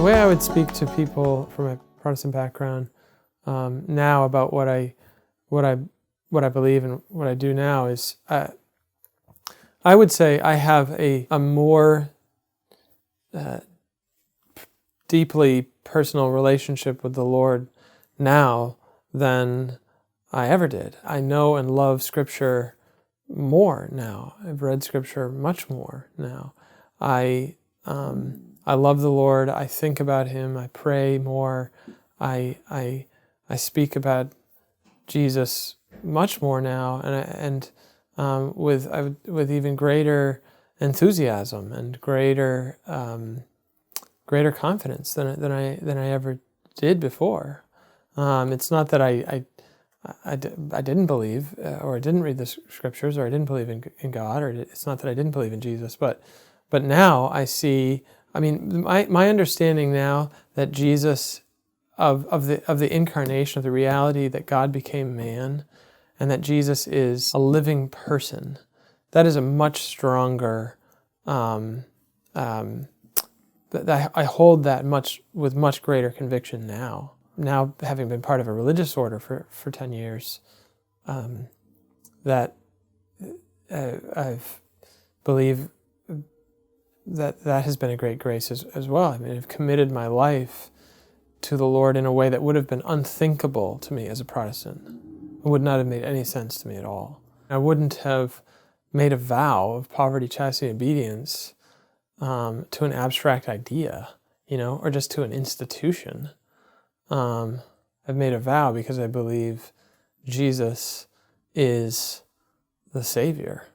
way I would speak to people from a Protestant background now about what I believe and what I do now is I would say I have a more deeply personal relationship with the Lord now than I ever did. I know and love Scripture more now. I've read Scripture much more now. I love the Lord. I think about Him. I pray more. I speak about Jesus much more now, and with even greater enthusiasm and greater confidence than I ever did before. It's not that I didn't believe or I didn't read the Scriptures or I didn't believe in God, or it's not that I didn't believe in Jesus, but now I see. I mean, my understanding now that Jesus, of the incarnation, of the reality that God became man, and that Jesus is a living person, that is a much stronger. That I hold that with much greater conviction now. Now, having been part of a religious order for 10 years, that I believe that has been a great grace as well. I mean, I've committed my life to the Lord in a way that would have been unthinkable to me as a Protestant. It would not have made any sense to me at all. I wouldn't have made a vow of poverty, chastity, and obedience to an abstract idea, or just to an institution. I've made a vow because I believe Jesus is the Savior.